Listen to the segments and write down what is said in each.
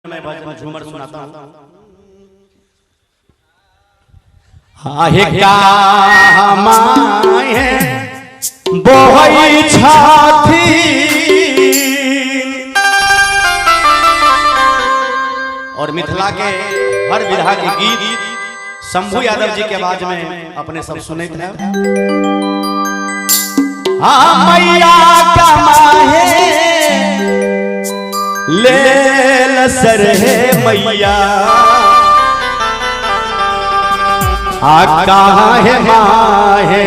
मैं भजन झूमर सुनाता हूँ। आहे कामाए बोहई छाती और मिथिला के हर विधा के गीत शंभू यादव जी के आवाज में अपने सब सुने थे। हाँ मैया कमाए ले लसर है मैया आका है माहे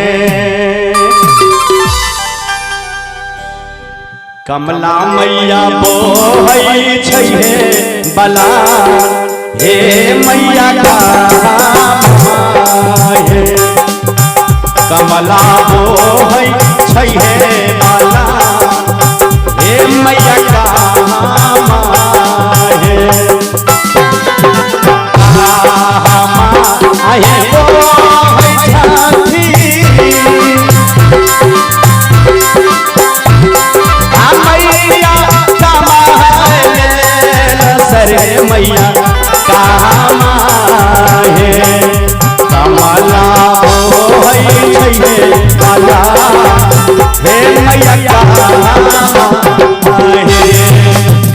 कमला मैया बोहई छै बला हे मैया का माहे कमला बोहई छै बला हे मैया का माहे आहे बोहई छाती मैया कमाए लसर मैया कामाहे कमला बोहई छै बला हे मैया कामाहे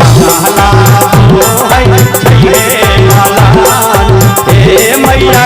कमला बोहई छै बला हे मैया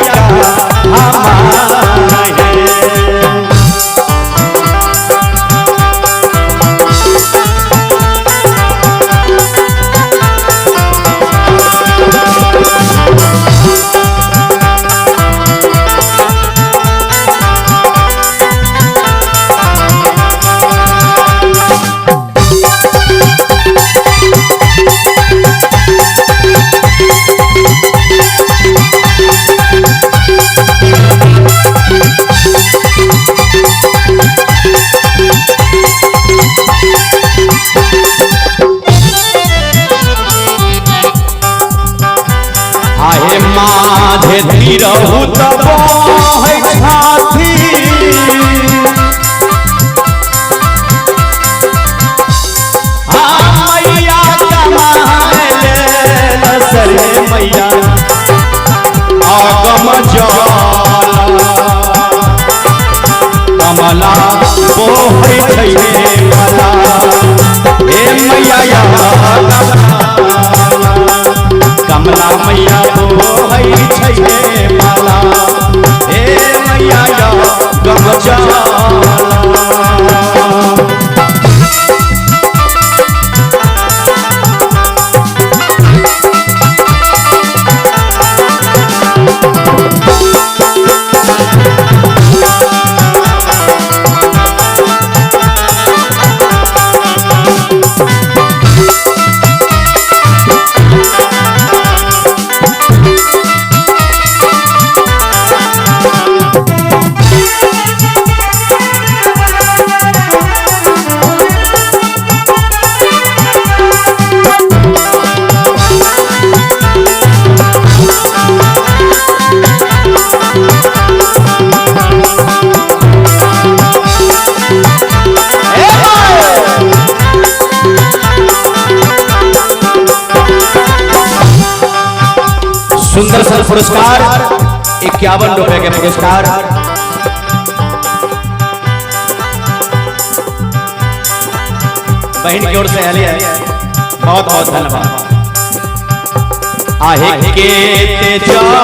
आहे माधे धीरहु तब है छाती मैया कमाए लसर मैया आगम जाला कमला बोहई छै बला हे मैया कमला मैया बोहई छै बला हे मैया गम जाला सुंदर सा पुरस्कार 51 रुपए के पुरस्कार बहन की ओर से है। बहुत बहुत धन्यवाद। आहे के ते जाला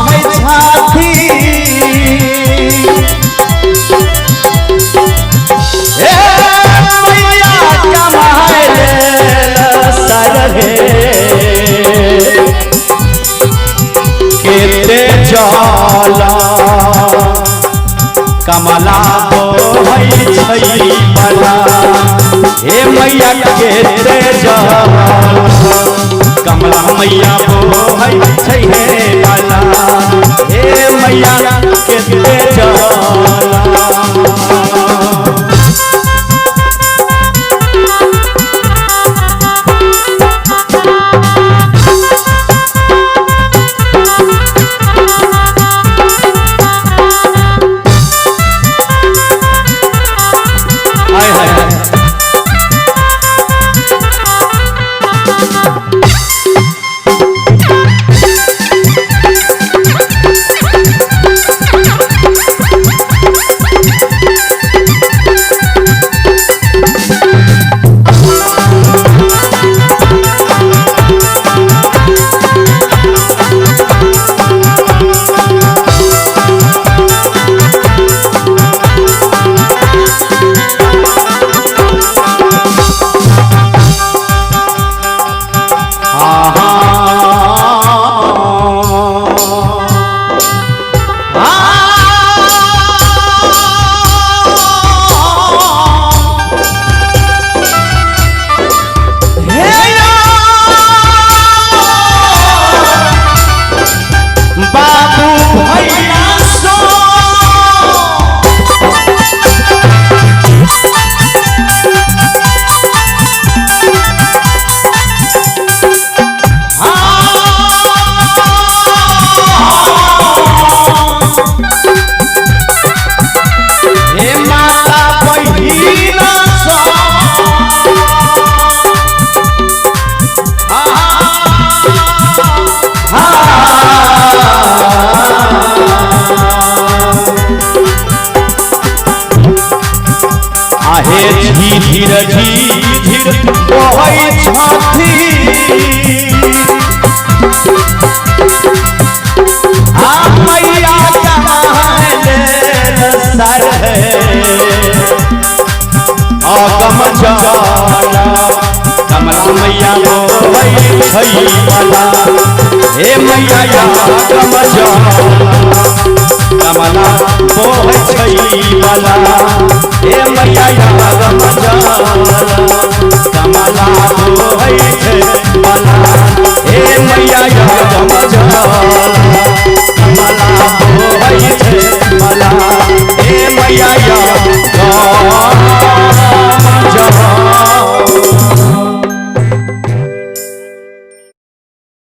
है छाती ए मैया कमाए लसर है केते जाला कमला बोहई छै बला हे मैया केते जाला कमला मैया बोहई छै बला हे मैया केते जाला हाय हाय आहे झीर झीर बहै छथी आ मैया कमाले सर अगम जाला कमला मैया बोलै छै वाला हे मैया अगम जाला कमला बोलै छै वाला हे मैया अगम जाला।